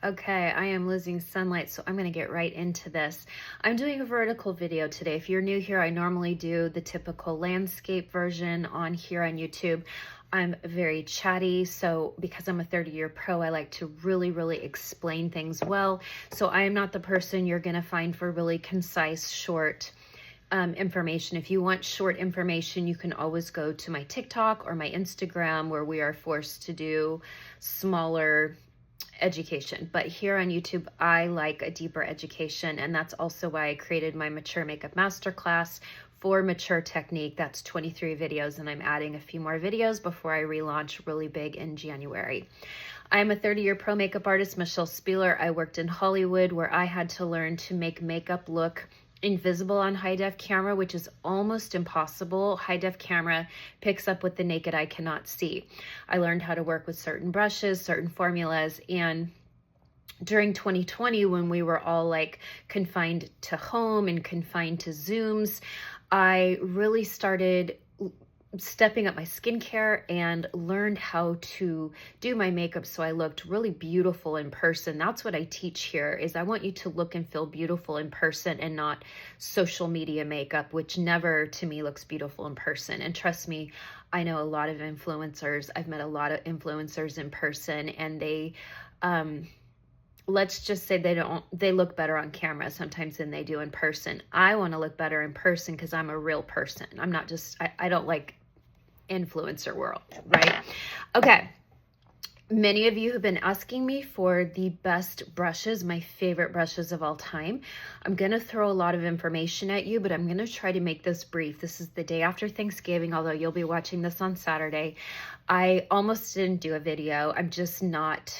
Okay, I am losing sunlight, so I'm going to get right into this. I'm doing a vertical video today. If you're new here, I normally do the typical landscape version on here on YouTube. I'm very chatty, so because I'm a 30-year pro, I like to really explain things well. So I am not the person you're going to find for really concise, short information. If you want short information, you can always go to my TikTok or my Instagram, where we are forced to do smaller education. But here on YouTube, I like a deeper education, and that's also why I created my Mature Makeup Masterclass for Mature Technique. That's 23 videos, and I'm adding a few more videos before I relaunch really big in January. I'm a 30-year pro makeup artist, Michelle Spieler. I worked in Hollywood, where I had to learn to make makeup look invisible on high def camera, which is almost impossible. High def camera picks up what the naked eye cannot see. I learned how to work with certain brushes, certain formulas, and during 2020, when we were all like confined to home and confined to Zooms, I really started stepping up my skincare and learned how to do my makeup so I looked really beautiful in person. That's what I teach here, is I want you to look and feel beautiful in person and not social media makeup, which never to me looks beautiful in person. And trust me, I know a lot of influencers. I've met a lot of influencers in person, and they let's just say they look better on camera sometimes than they do in person. I want to look better in person because I'm a real person. I'm not just, I don't like influencer world, right? Okay. Many of you have been asking me for the best brushes, my favorite brushes of all time. I'm going to throw a lot of information at you, but I'm going to try to make this brief. This is the day after Thanksgiving, although you'll be watching this on Saturday. I almost didn't do a video. I'm just not...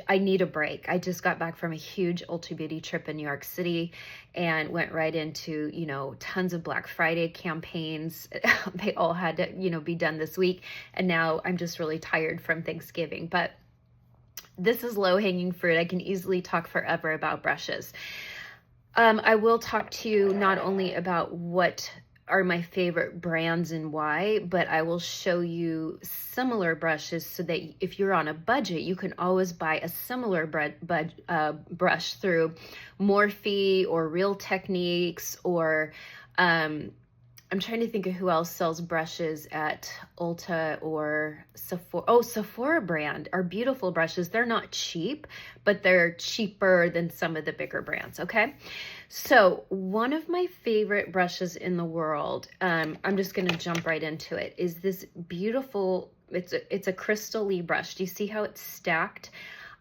I need a break. I just got back from a huge Ulta Beauty trip in New York City and went right into, tons of Black Friday campaigns. They all had to, be done this week. And now I'm just really tired from Thanksgiving. But this is low-hanging fruit. I can easily talk forever about brushes. I will talk to you not only about what are my favorite brands and why, but I will show you similar brushes so that if you're on a budget, you can always buy a similar brush through Morphe or Real Techniques, or I'm trying to think of who else sells brushes at Ulta or Sephora. Oh, Sephora brand are beautiful brushes. They're not cheap, but they're cheaper than some of the bigger brands, okay? So one of my favorite brushes in the world, I'm just gonna jump right into it, is this beautiful, it's a Krystelle Lee brush. Do you see how it's stacked?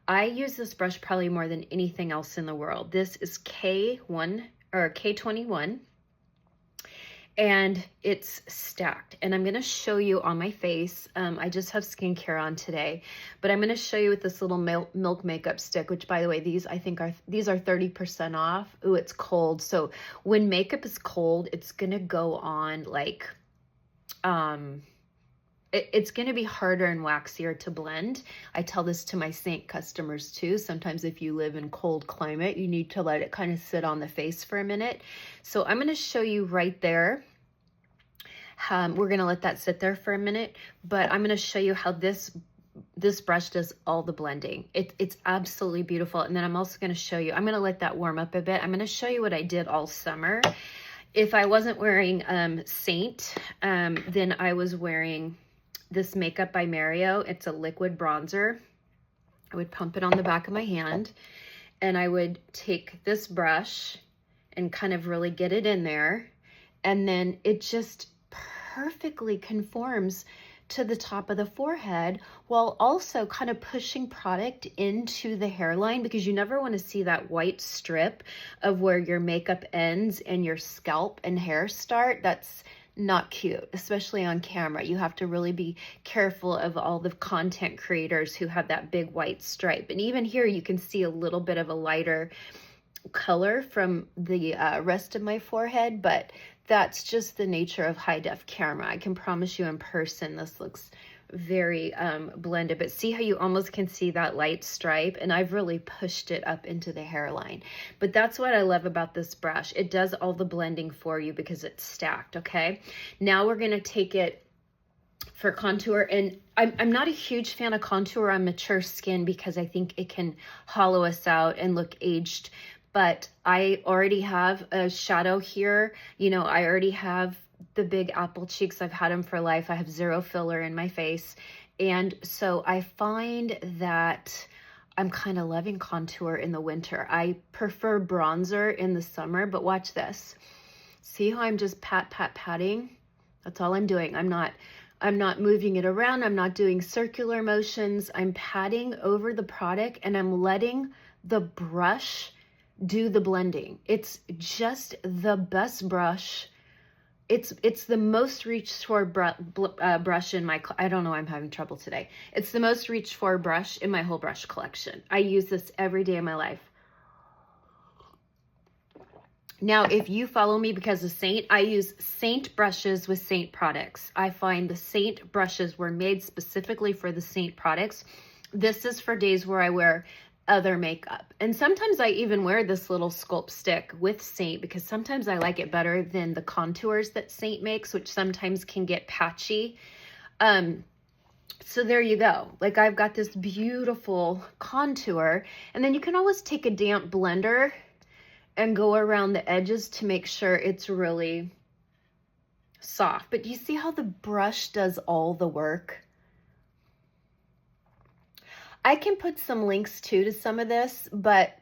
I use this brush probably more than anything else in the world. This is K1 or K21. And it's stacked, and I'm going to show you on my face. I just have skincare on today, but I'm going to show you with this little milk makeup stick, which, by the way, these I think are 30% off. Ooh, it's cold. So when makeup is cold, it's going to go on like it's going to be harder and waxier to blend. I tell this to my Seint customers too. Sometimes if you live in cold climate, you need to let it kind of sit on the face for a minute. So I'm going to show you right there. We're going to let that sit there for a minute, but I'm going to show you how this brush does all the blending. It's absolutely beautiful. And then I'm also going to show you, I'm going to let that warm up a bit. I'm going to show you what I did all summer. If I wasn't wearing Seint, then I was wearing this Makeup by Mario. It's a liquid bronzer. I would pump it on the back of my hand, and I would take this brush and kind of really get it in there, and then it just perfectly conforms to the top of the forehead, while also kind of pushing product into the hairline, because you never want to see that white strip of where your makeup ends and your scalp and hair start. That's not cute, especially on camera. You have to really be careful of all the content creators who have that big white stripe. And even here you can see a little bit of a lighter color from the rest of my forehead, but that's just the nature of high def camera. I can promise you in person this looks very blended, but see how you almost can see that light stripe, and I've really pushed it up into the hairline. But that's what I love about this brush. It does all the blending for you because it's stacked, okay? Now we're gonna take it for contour. And I'm not a huge fan of contour on mature skin because I think it can hollow us out and look aged. But I already have a shadow here. You know, I already have the big apple cheeks. I've had them for life. I have zero filler in my face. And so I find that I'm kind of loving contour in the winter. I prefer bronzer in the summer, but watch this. See how I'm just patting? That's all I'm doing. I'm not moving it around. I'm not doing circular motions. I'm patting over the product and I'm letting the brush do the blending. It's just the best brush. It's the most reached for brush in my, I don't know, I'm having trouble today. It's the most reached for brush in my whole brush collection. I use this every day of my life. Now, if you follow me because of Seint, I use Seint brushes with Seint products. I find the Seint brushes were made specifically for the Seint products. This is for days where I wear other makeup. And sometimes I even wear this little sculpt stick with Seint because sometimes I like it better than the contours that Seint makes, which sometimes can get patchy. So there you go. Like I've got this beautiful contour, and then you can always take a damp blender and go around the edges to make sure it's really soft. But you see how the brush does all the work? I can put some links too to some of this, but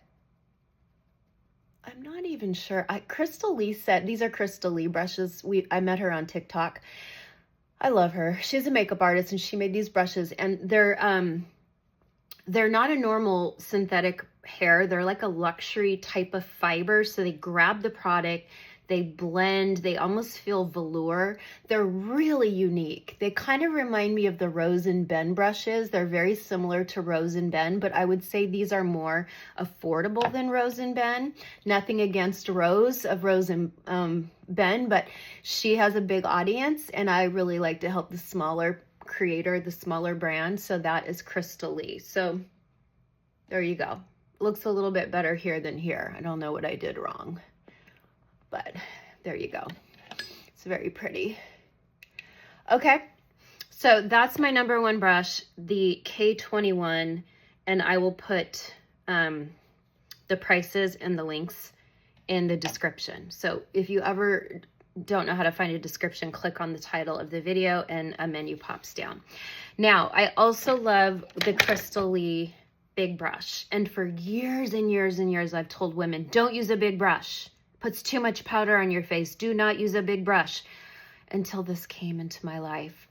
I'm not even sure. Krystelle Lee said, these are Krystelle Lee brushes. I met her on TikTok. I love her. She's a makeup artist and she made these brushes, and they're not a normal synthetic hair. They're like a luxury type of fiber. So they grab the product, they blend, they almost feel velour. They're really unique. They kind of remind me of the Rose and Ben brushes. They're very similar to Rose and Ben, but I would say these are more affordable than Rose and Ben. Nothing against Rose of Rose and Ben, but she has a big audience and I really like to help the smaller creator, the smaller brand. So that is Krystelle Lee. So there you go. Looks a little bit better here than here. I don't know what I did wrong, but there you go. It's very pretty. Okay, so that's my number one brush, the K21, and I will put the prices and the links in the description. So if you ever don't know how to find a description, click on the title of the video and a menu pops down. Now, I also love the Krystelle Lee big brush. And for years and years and years, I've told women, don't use a big brush. Puts too much powder on your face. Do not use a big brush. Until this came into my life.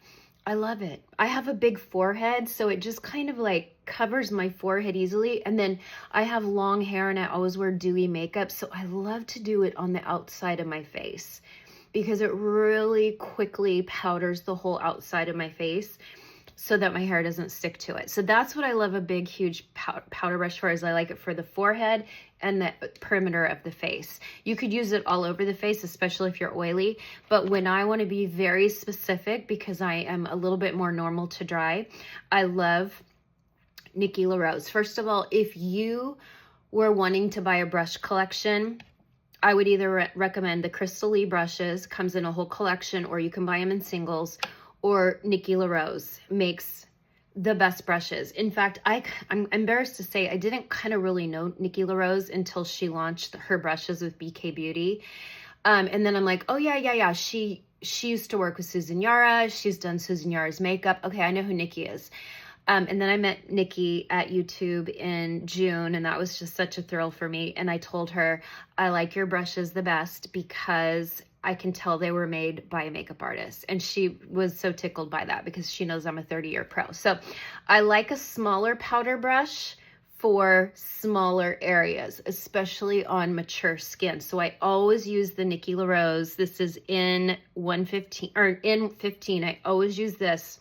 I love it. I have a big forehead, so it just kind of like covers my forehead easily. And then I have long hair and I always wear dewy makeup, so I love to do it on the outside of my face because it really quickly powders the whole outside of my face so that my hair doesn't stick to it. So that's what I love a big, huge powder brush for, is I like it for the forehead and the perimeter of the face. You could use it all over the face, especially if you're oily. But when I want to be very specific, because I am a little bit more normal to dry, I love Nikki Lee Rose. First of all, if you were wanting to buy a brush collection, I would either recommend the Krystelle Lee brushes, comes in a whole collection, or you can buy them in singles, or Nikki Lee Rose makes the best brushes. In fact, I'm embarrassed to say I didn't kind of really know Nikki Lee Rose until she launched her brushes with BK Beauty. And then I'm like, oh yeah. She used to work with Susan Yara. She's done Susan Yara's makeup. Okay, I know who Nikki is. And then I met Nikki at YouTube in June, and that was just such a thrill for me. And I told her, I like your brushes the best because I can tell they were made by a makeup artist. And she was so tickled by that because she knows I'm a 30-year pro. So I like a smaller powder brush for smaller areas, especially on mature skin. So I always use the Nikki Lee Rose. This is in 115 or in 15. I always use this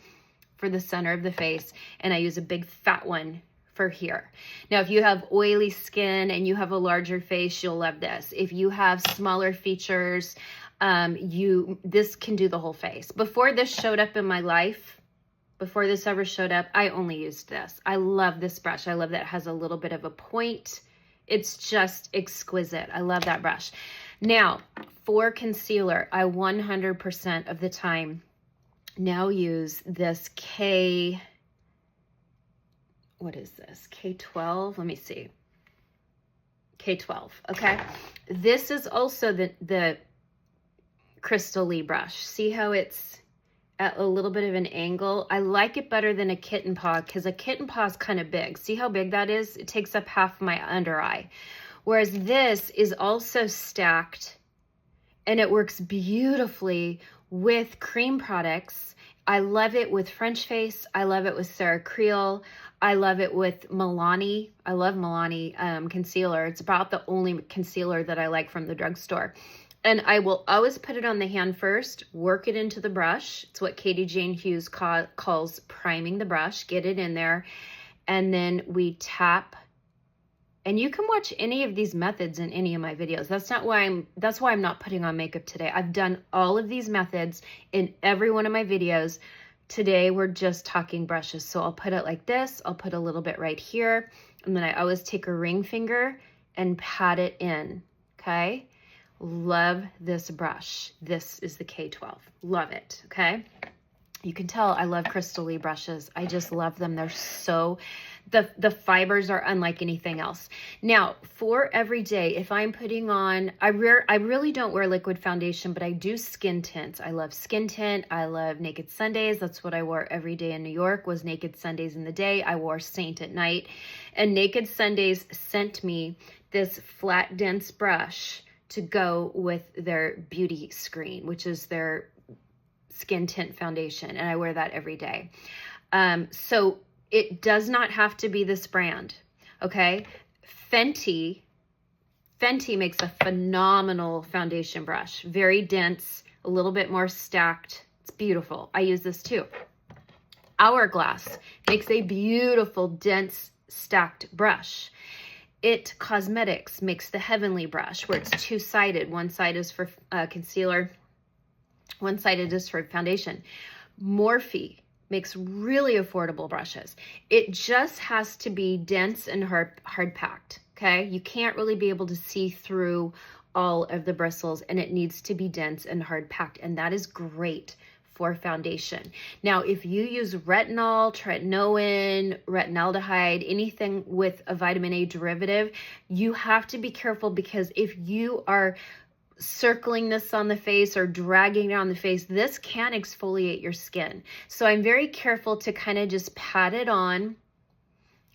for the center of the face, and I use a big fat one for here. Now, if you have oily skin and you have a larger face, you'll love this. If you have smaller features, this can do the whole face. Before this showed up in my life, before this ever showed up, I only used this. I love this brush. I love that it has a little bit of a point. It's just exquisite. I love that brush. Now, for concealer, I 100% of the time now use this what is this? K12, let me see. K12, okay? This is also the Krystelle Lee brush. See how it's at a little bit of an angle? I like it better than a kitten paw because a kitten paw is kind of big. See how big that is? It takes up half my under eye. Whereas this is also stacked and it works beautifully with cream products. I love it with French Face. I love it with Sarah Creel. I love it with Milani. I love Milani concealer. It's about the only concealer that I like from the drugstore. And I will always put it on the hand first, work it into the brush. It's what Katie Jane Hughes calls priming the brush. Get it in there. And then we tap. And you can watch any of these methods in any of my videos. That's why I'm not putting on makeup today. I've done all of these methods in every one of my videos. Today we're just talking brushes. So I'll put it like this. I'll put a little bit right here. And then I always take a ring finger and pat it in, okay? Love this brush. This is the K12. Love it, okay? You can tell I love Krystelle Lee brushes. I just love them. They're so, the fibers are unlike anything else. Now, for every day, if I'm putting on, I really don't wear liquid foundation, but I do skin tints. I love skin tint. I love Naked Sundays. That's what I wore every day in New York, was Naked Sundays in the day. I wore Seint at night. And Naked Sundays sent me this flat, dense brush to go with their beauty screen, which is their skin tint foundation, and I wear that every day. So it does not have to be this brand, okay? Fenty makes a phenomenal foundation brush, very dense, a little bit more stacked. It's beautiful. I use this too. Hourglass makes a beautiful, dense, stacked brush. It Cosmetics makes the Heavenly brush, where it's two-sided. One side is for concealer, one sided is for foundation. Morphe makes really affordable brushes. It just has to be dense and hard packed, okay? You can't really be able to see through all of the bristles, and it needs to be dense and hard packed, and that is great for foundation. Now, if you use retinol, tretinoin, retinaldehyde, anything with a vitamin A derivative, you have to be careful, because if you are circling this on the face or dragging it on the face, this can exfoliate your skin. So I'm very careful to kind of just pat it on,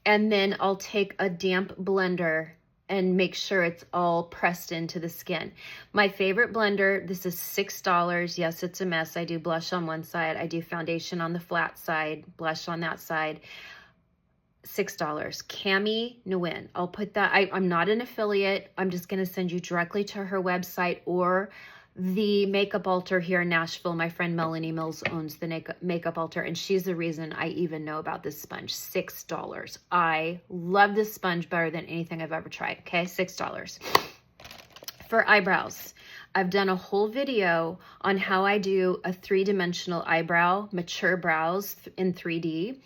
and then I'll take a damp blender and make sure it's all pressed into the skin. My favorite blender, this is $6. Yes, it's a mess. I do blush on one side. I do foundation on the flat side, blush on that side. $6. Cammy Nyugen. I'll put that. I'm not an affiliate. I'm just going to send you directly to her website or the Makeup Altar here in Nashville. My friend Melanie Mills owns the Makeup Altar, and she's the reason I even know about this sponge. $6. I love this sponge better than anything I've ever tried. Okay, $6. For eyebrows, I've done a whole video on how I do a 3-dimensional eyebrow, mature brows in 3D.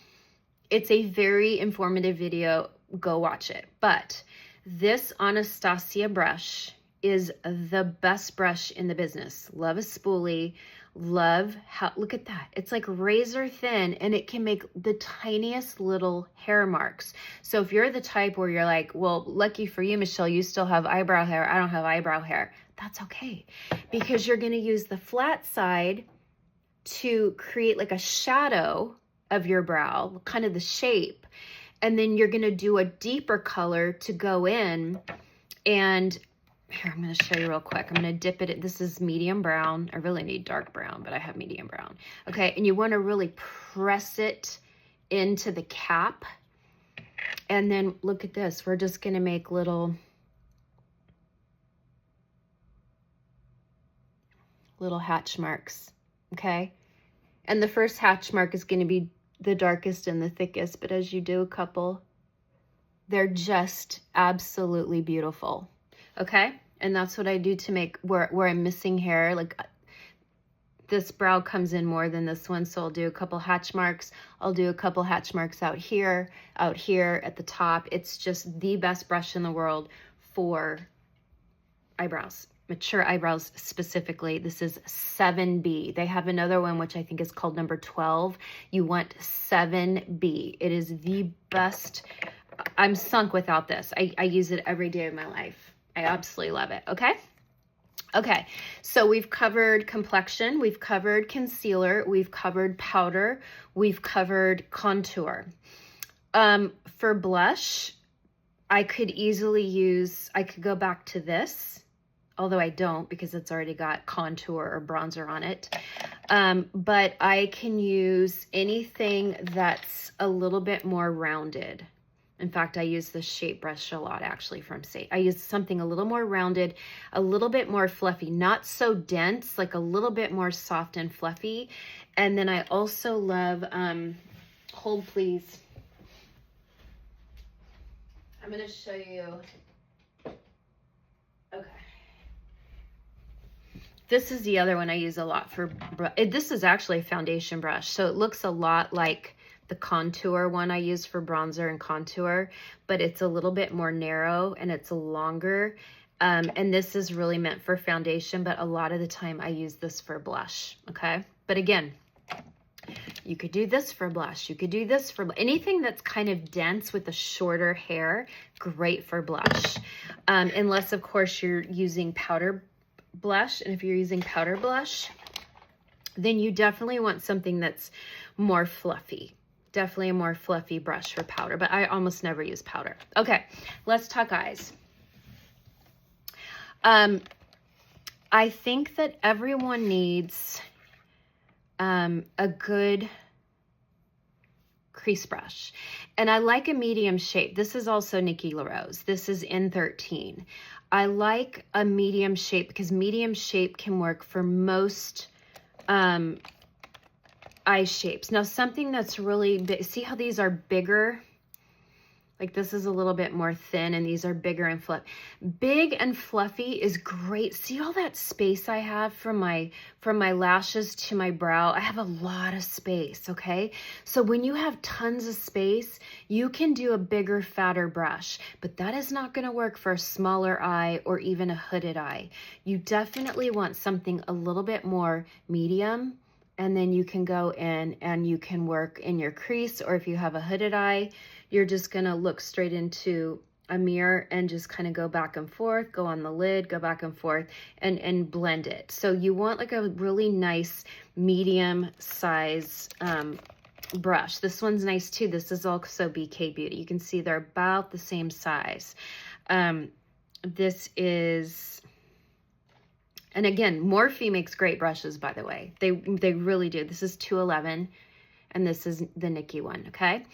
It's a very informative video. Go watch it. But this Anastasia brush is the best brush in the business. Love a spoolie. Love how, look at that. It's like razor thin, and it can make the tiniest little hair marks. So if you're the type where you're like, well, lucky for you, Michelle, you still have eyebrow hair. I don't have eyebrow hair. That's okay, because you're going to use the flat side to create like a shadow of your brow, kind of the shape. And then you're going to do a deeper color to go in. And here, I'm going to show you real quick. I'm going to dip it. This is medium brown. I really need dark brown, but I have medium brown. Okay. And you want to really press it into the cap. And then look at this. We're just going to make little hatch marks. Okay. And the first hatch mark is going to be the darkest and the thickest, but as you do a couple, they're just absolutely beautiful. Okay. And that's what I do to make where I'm missing hair. Like this brow comes in more than this one. So I'll do a couple hatch marks. I'll do a couple hatch marks out here at the top. It's just the best brush in the world for eyebrows. mature eyebrows specifically, this is 7B. They have another one, which I think is called number 12. You want 7B. It is the best. I'm sunk without this. I use it every day of my life. I absolutely love it. Okay. Okay, so we've covered complexion, we've covered concealer, we've covered powder, we've covered contour. For blush, I could go back to this, although I don't because it's already got contour or bronzer on it. But I can use anything that's a little bit more rounded. In fact, I use the shape brush a lot actually from Seint. I use something a little more rounded, a little bit more fluffy, not so dense, like a little bit more soft and fluffy. And then I also love, hold please. I'm going to show you. Okay. This is the other one I use a lot for, this is actually a foundation brush. So it looks a lot like the contour one I use for bronzer and contour, but it's a little bit more narrow and it's longer. And this is really meant for foundation, but a lot of the time I use this for blush, okay? But again, you could do this for blush. You could do this for anything that's kind of dense with a shorter hair, great for blush. Unless, of course, you're using powder blush. And if you're using powder blush, then you definitely want something that's more fluffy. Definitely a more fluffy brush for powder, but I almost never use powder. Okay, let's talk eyes. I think that everyone needs a good crease brush. And I like a medium shape. This is also Nikki Lee Rose. This is N13. I like a medium shape because medium shape can work for most eye shapes. Now something that's really big, see how these are bigger? Like this is a little bit more thin and these are bigger and fluffy. Big and fluffy is great. See all that space I have from my lashes to my brow? I have a lot of space, okay? So when you have tons of space, you can do a bigger, fatter brush, but that is not gonna work for a smaller eye or even a hooded eye. You definitely want something a little bit more medium, and then you can go in and you can work in your crease, or if you have a hooded eye, you're just gonna look straight into a mirror and just kind of go back and forth, go on the lid, go back and forth, and blend it. So you want like a really nice medium size brush. This one's nice too. This is also BK Beauty. You can see they're about the same size. This is, and again, Morphe makes great brushes, by the way. They really do. This is 211, and this is the Nikki one, okay?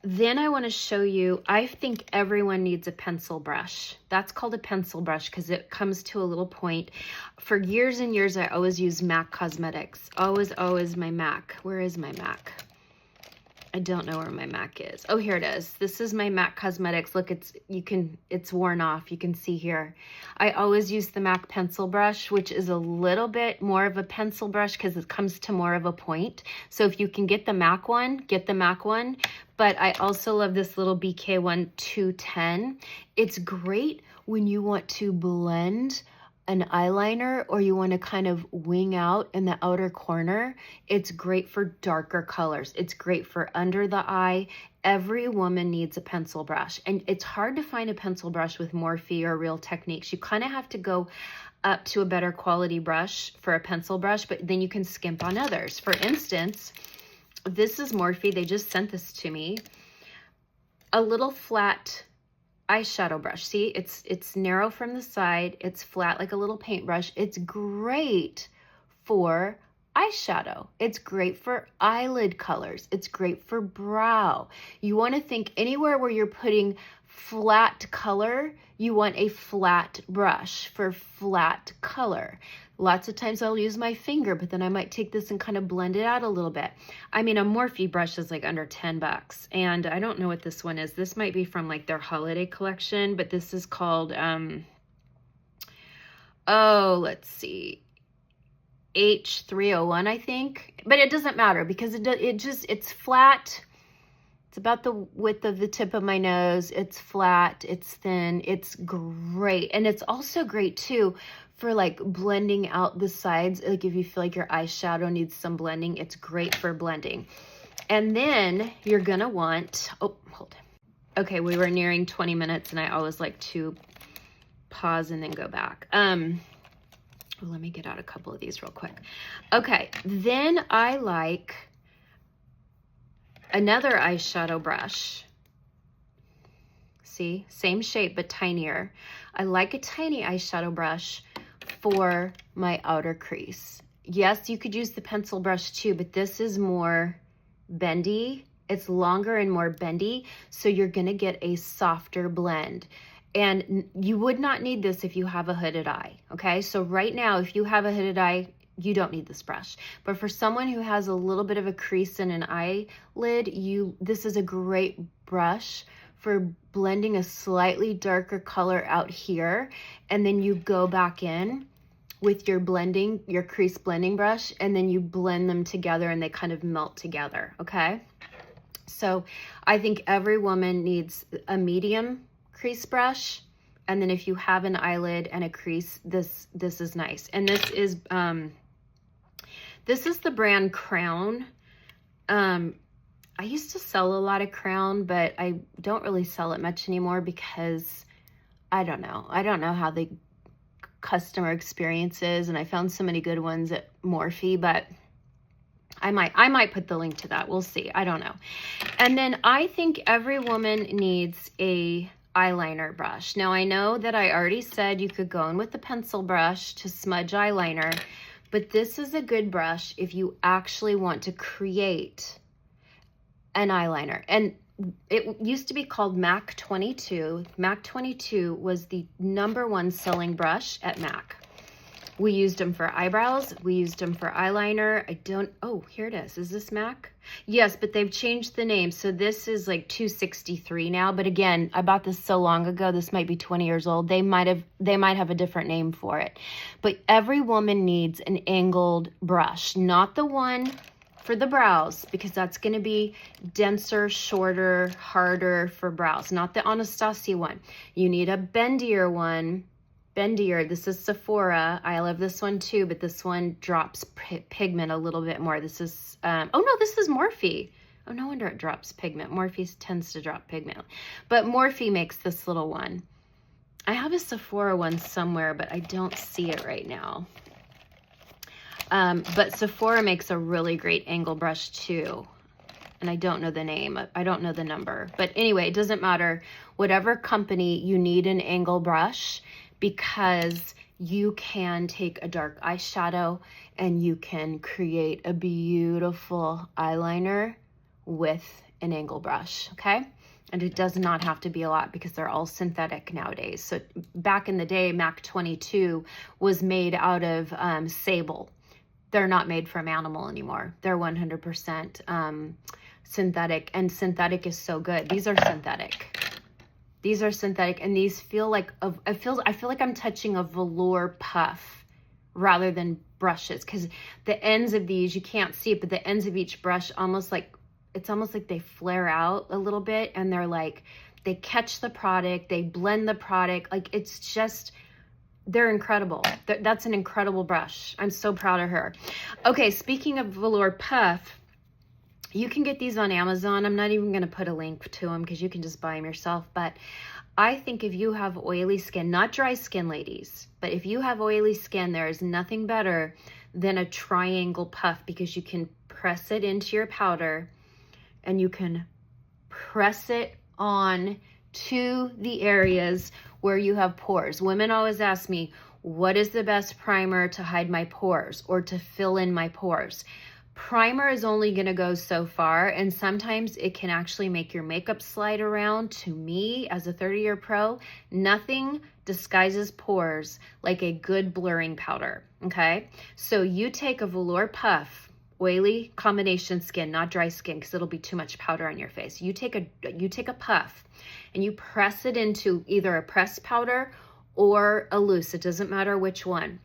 Then I want to show you, I think everyone needs a pencil brush. That's called a pencil brush because it comes to a little point. For years and years, I always use MAC Cosmetics. Always my MAC. Where is my MAC? I don't know where my MAC is. Oh, here it is. This is my MAC Cosmetics. Look, it's worn off. You can see here. I always use the MAC pencil brush, which is a little bit more of a pencil brush because it comes to more of a point. So if you can get the MAC one, get the MAC one. But I also love this little BK one, 210. It's great when you want to blend an eyeliner or you want to kind of wing out in the outer corner. It's great for darker colors. It's great for under the eye. Every woman needs a pencil brush, and it's hard to find a pencil brush with Morphe or Real Techniques. You kind of have to go up to a better quality brush for a pencil brush, but then you can skimp on others. For instance, this is Morphe. They just sent this to me. A little flat eyeshadow brush. See, it's narrow from the side. It's flat like a little paintbrush. It's great for eyeshadow. It's great for eyelid colors. It's great for brow. You want to think anywhere where you're putting flat color, you want a flat brush for flat color. Lots of times I'll use my finger, but then I might take this and kind of blend it out a little bit. I mean, a Morphe brush is like under 10 bucks. And I don't know what this one is. This might be from like their holiday collection, but this is called, let's see, H301, I think. But it doesn't matter because it's flat. It's about the width of the tip of my nose. It's flat, it's thin, it's great. And it's also great too for like blending out the sides. Like if you feel like your eyeshadow needs some blending, it's great for blending. And then you're gonna want, oh, hold on. Okay, we were nearing 20 minutes and I always like to pause and then go back. Let me get out a couple of these real quick. Okay, then I like another eyeshadow brush. See, same shape, but tinier. I like a tiny eyeshadow brush for my outer crease. Yes, you could use the pencil brush too, but this is more bendy. It's longer and more bendy, so you're gonna get a softer blend. And you would not need this if you have a hooded eye, okay? So right now, if you have a hooded eye, you don't need this brush. But for someone who has a little bit of a crease in an eyelid, this is a great brush for blending a slightly darker color out here. And then you go back in with your crease blending brush, and then you blend them together and they kind of melt together, okay? So I think every woman needs a medium crease brush, and then if you have an eyelid and a crease, this is nice. And this is the brand Crown. I used to sell a lot of Crown, but I don't really sell it much anymore because I don't know how the customer experience is, and I found so many good ones at Morphe, but I might put the link to that. We'll see. I don't know. And then I think every woman needs a eyeliner brush. Now I know that I already said you could go in with the pencil brush to smudge eyeliner, but this is a good brush if you actually want to create an eyeliner. And it used to be called MAC 22. MAC 22 was the #1 selling brush at MAC. We used them for eyebrows. We used them for eyeliner. Oh, here it is. Is this MAC? Yes, but they've changed the name. So this is like 263 now. But again, I bought this so long ago. This might be 20 years old. They might have a different name for it. But every woman needs an angled brush, not the one for the brows, because that's going to be denser, shorter, harder for brows, not the Anastasia one. You need a bendier one. This is Sephora. I love this one too, but this one drops pigment a little bit more. This is, oh no, this is Morphe. Oh, no wonder it drops pigment. Morphe tends to drop pigment, but Morphe makes this little one. I have a Sephora one somewhere, but I don't see it right now. But Sephora makes a really great angle brush too. And I don't know the name. I don't know the number. But anyway, it doesn't matter. Whatever company, you need an angle brush, because you can take a dark eyeshadow and you can create a beautiful eyeliner with an angle brush, okay? And it does not have to be a lot because they're all synthetic nowadays. So back in the day, MAC 22 was made out of sable. They're not made from animal anymore. They're 100% synthetic, and synthetic is so good. These are synthetic. These are synthetic, and these feel like, I feel like I'm touching a velour puff rather than brushes, because the ends of these, you can't see it, but the ends of each brush it's almost like they flare out a little bit, and they're like, they catch the product, they blend the product, like it's just, they're incredible. That's an incredible brush. I'm so proud of her. Okay, speaking of velour puff, you can get these on Amazon. I'm not even going to put a link to them because you can just buy them yourself. But I think if you have oily skin, not dry skin, ladies, but if you have oily skin, there is nothing better than a triangle puff, because you can press it into your powder and you can press it on to the areas where you have pores. Women always ask me, what is the best primer to hide my pores or to fill in my pores? Primer is only going to go so far, and sometimes it can actually make your makeup slide around. To me, as a 30-year pro, nothing disguises pores like a good blurring powder, okay? So you take a velour puff, oily combination skin, not dry skin, because it'll be too much powder on your face. You take a puff and you press it into either a pressed powder or a loose. It doesn't matter which one.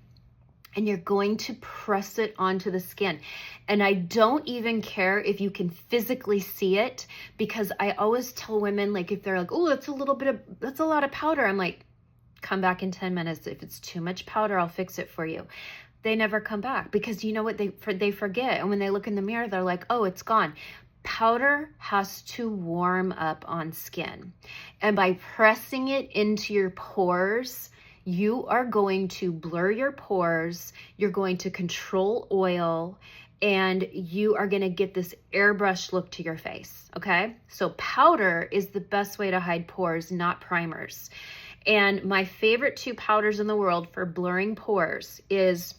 and you're going to press it onto the skin. And I don't even care if you can physically see it, because I always tell women, like, if they're like, oh, that's a lot of powder. I'm like, come back in 10 minutes. If it's too much powder, I'll fix it for you. They never come back, because you know what, they forget. And when they look in the mirror, they're like, oh, it's gone. Powder has to warm up on skin. And by pressing it into your pores, you are going to blur your pores, you're going to control oil, and you are going to get this airbrush look to your face, okay? So powder is the best way to hide pores, not primers. And my favorite 2 powders in the world for blurring pores is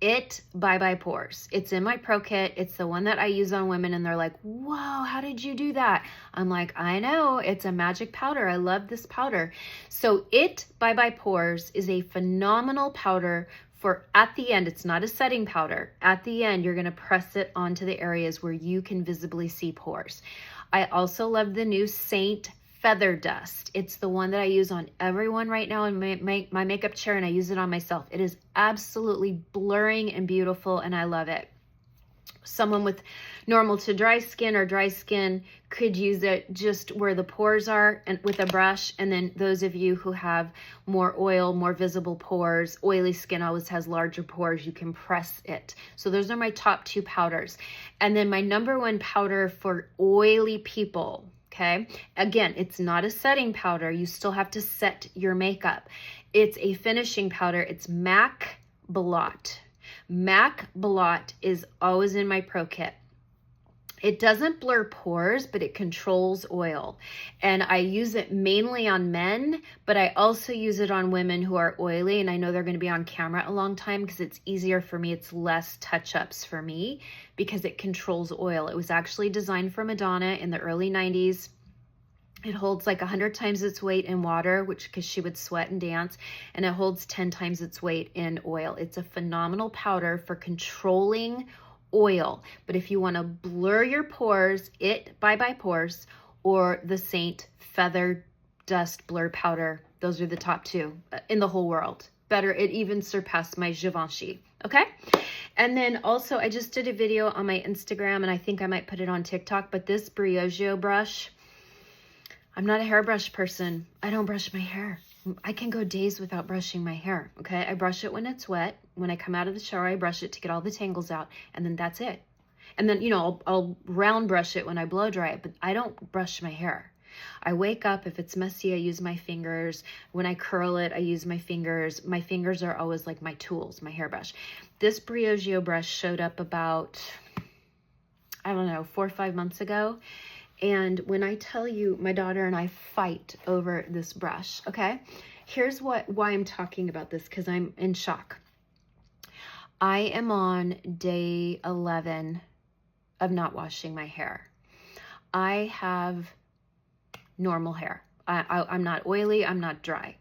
It Bye Bye Pores. It's in my Pro Kit. It's the one that I use on women, and they're like, whoa, how did you do that? I'm like, I know, it's a magic powder. I love this powder. So It Bye Bye Pores is a phenomenal powder for at the end. It's not a setting powder. At the end, you're gonna press it onto the areas where you can visibly see pores. I also love the new Seint Feather Dust. It's the one that I use on everyone right now in my makeup chair, and I use it on myself. It is absolutely blurring and beautiful, and I love it. Someone with normal to dry skin or dry skin could use it just where the pores are and with a brush. And then those of you who have more oil, more visible pores, oily skin always has larger pores, you can press it. So those are my top 2 powders. And then my number 1 powder for oily people, okay? Again, it's not a setting powder. You still have to set your makeup. It's a finishing powder. It's MAC Blot. MAC Blot is always in my Pro Kit. It doesn't blur pores, but it controls oil. And I use it mainly on men, but I also use it on women who are oily, and I know they're going to be on camera a long time because it's easier for me. It's less touch-ups for me because it controls oil. It was actually designed for Madonna in the early 90s. It holds like 100 times its weight in water, because she would sweat and dance, and it holds 10 times its weight in oil. It's a phenomenal powder for controlling oil. But if you want to blur your pores, It Bye Bye Pores or the Seint Feather Dust Blur Powder, those are the top 2 in the whole world. Better, it even surpassed my Givenchy, okay? And then also, I just did a video on my Instagram, and I think I might put it on TikTok, but this Brioche brush, I'm not a hairbrush person. I don't brush my hair. I can go days without brushing my hair, okay? I brush it when it's wet. When I come out of the shower, I brush it to get all the tangles out, and then that's it. And then, you know, I'll round brush it when I blow dry it, but I don't brush my hair. I wake up, if it's messy, I use my fingers. When I curl it, I use my fingers. My fingers are always like my tools, my hairbrush. This Brioche brush showed up about, I don't know, 4 or 5 months ago. And when I tell you, my daughter and I fight over this brush, okay? Here's why I'm talking about this, because I'm in shock. I am on day 11 of not washing my hair. I have normal hair. I'm not oily, I'm not dry.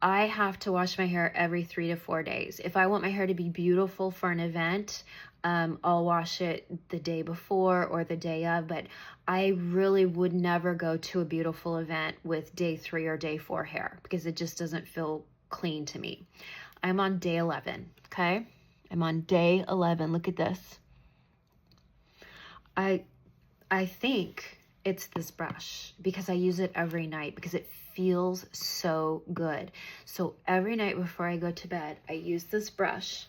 I have to wash my hair every 3 to 4 days. If I want my hair to be beautiful for an event, I'll wash it the day before or the day of, but I really would never go to a beautiful event with day 3 or day 4 hair because it just doesn't feel clean to me. I'm on day 11, okay? I'm on day 11. Look at this. I think it's this brush because I use it every night because it feels so good. So every night before I go to bed, I use this brush.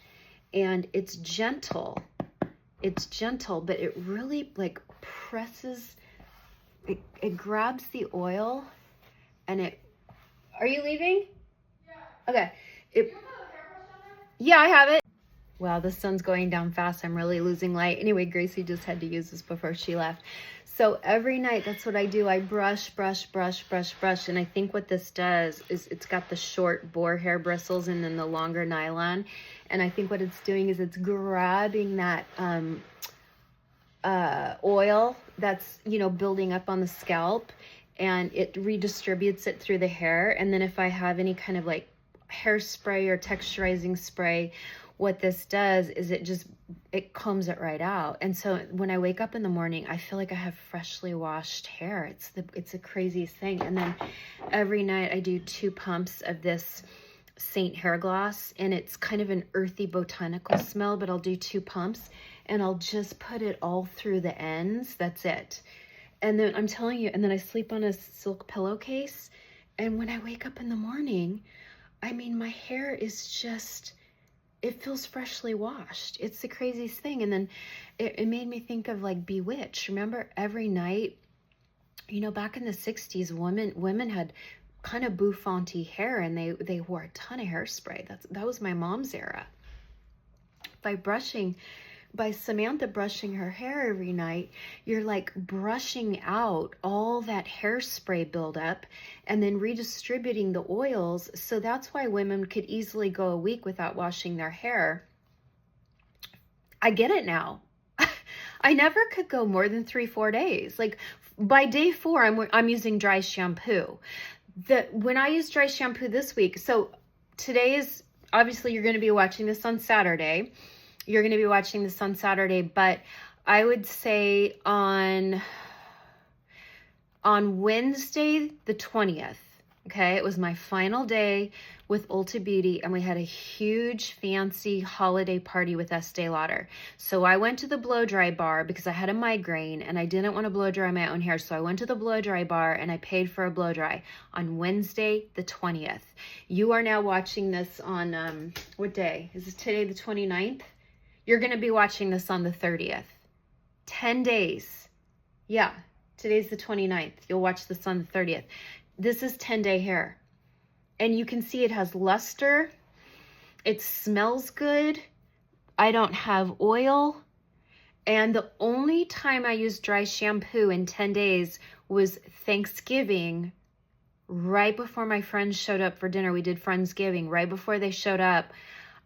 And it's gentle, but it really like presses, it grabs the oil and it, are you leaving? Yeah. Okay. Do you have a hairbrush on there? Yeah, I have it. Wow, the sun's going down fast. I'm really losing light. Anyway, Gracie just had to use this before she left. So every night, that's what I do. I brush, and I think what this does is it's got the short boar hair bristles and then the longer nylon. And I think what it's doing is it's grabbing that oil that's, you know, building up on the scalp, and it redistributes it through the hair. And then if I have any kind of like hairspray or texturizing spray, what this does is it combs it right out. And so when I wake up in the morning, I feel like I have freshly washed hair. It's the craziest thing. And then every night I do 2 pumps of this Seint hair gloss, and it's kind of an earthy botanical smell, but I'll do 2 pumps and I'll just put it all through the ends. That's it. And then I'm telling you, and then I sleep on a silk pillowcase. And when I wake up in the morning, I mean, my hair is just, it feels freshly washed. It's the craziest thing. And then it made me think of like Bewitched. Remember every night, you know, back in the 60s, women had kind of bouffanty hair, and they wore a ton of hairspray. That was my mom's era. By Samantha brushing her hair every night, you're like brushing out all that hairspray buildup and then redistributing the oils. So that's why women could easily go a week without washing their hair. I get it now. I never could go more than 3-4 days. Like by day 4, I'm using dry shampoo. When I use dry shampoo this week, so today is, obviously you're going to be watching this on Saturday. But I would say on Wednesday, the 20th, okay, it was my final day with Ulta Beauty, and we had a huge fancy holiday party with Estee Lauder. So I went to the blow dry bar because I had a migraine and I didn't want to blow dry my own hair. So I went to the blow dry bar and I paid for a blow dry on Wednesday, the 20th. You are now watching this on, what day? Is it today, the 29th? You're going to be watching this on the 30th. 10 days. Yeah, today's the 29th. You'll watch this on the 30th. This is 10-day hair. And you can see it has luster. It smells good. I don't have oil. And the only time I used dry shampoo in 10 days was Thanksgiving, right before my friends showed up for dinner. We did Friendsgiving. Right before they showed up,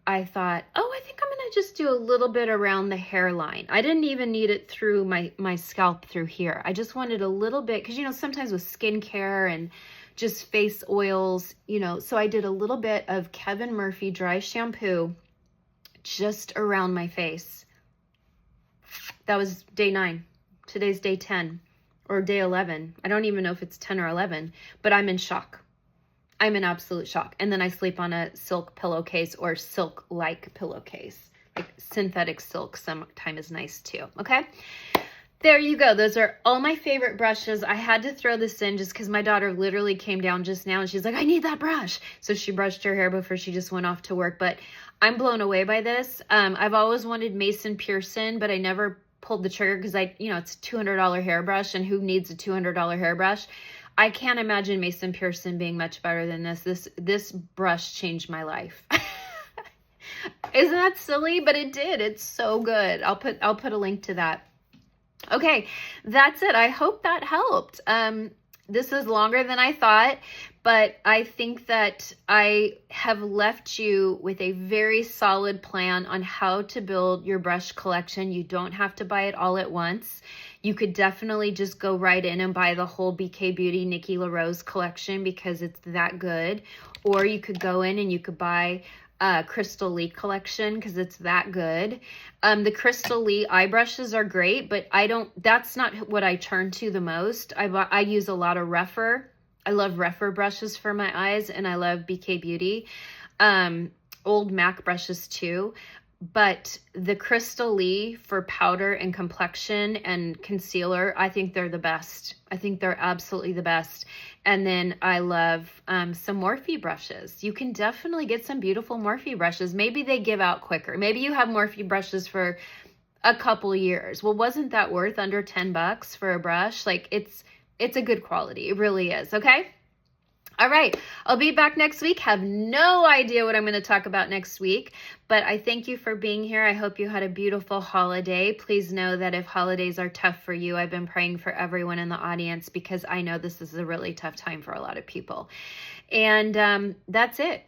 I thought, oh, I think I'm going to just do a little bit around the hairline. I didn't even need it through my scalp through here. I just wanted a little bit, because, you know, sometimes with skincare and just face oils, you know, so I did a little bit of Kevin Murphy dry shampoo just around my face. That was day 9. Today's day 10 or day 11. I don't even know if it's 10 or 11, but I'm in shock. I'm in absolute shock. And then I sleep on a silk pillowcase or silk-like pillowcase. Like synthetic silk sometimes is nice too, okay? There you go. Those are all my favorite brushes. I had to throw this in just because my daughter literally came down just now and she's like, I need that brush. So she brushed her hair before she just went off to work. But I'm blown away by this. I've always wanted Mason Pearson, but I never pulled the trigger because it's a $200 hairbrush, and who needs a $200 hairbrush? I can't imagine Mason Pearson being much better than this. This brush changed my life. Isn't that silly? But it did. It's so good. I'll put a link to that. Okay, that's it. I hope that helped. This is longer than I thought, but I think that I have left you with a very solid plan on how to build your brush collection. You don't have to buy it all at once. You could definitely just go right in and buy the whole BK Beauty Nikki Lee Rose Collection because it's that good. Or you could go in and you could buy Krystelle Lee Collection because it's that good. The Krystelle Lee eye brushes are great, but that's not what I turn to the most. I use a lot of Rephr. I love Rephr brushes for my eyes, and I love BK Beauty. Old MAC brushes too. But the Krystelle Lee for powder and complexion and concealer, I think they're the best. I think they're absolutely the best. And then I love some Morphe brushes. You can definitely get some beautiful Morphe brushes. Maybe they give out quicker. Maybe you have Morphe brushes for a couple years. Well, wasn't that worth under $10 for a brush? Like it's a good quality. It really is. Okay. All right, I'll be back next week. Have no idea what I'm going to talk about next week, but I thank you for being here. I hope you had a beautiful holiday. Please know that if holidays are tough for you, I've been praying for everyone in the audience because I know this is a really tough time for a lot of people. And that's it.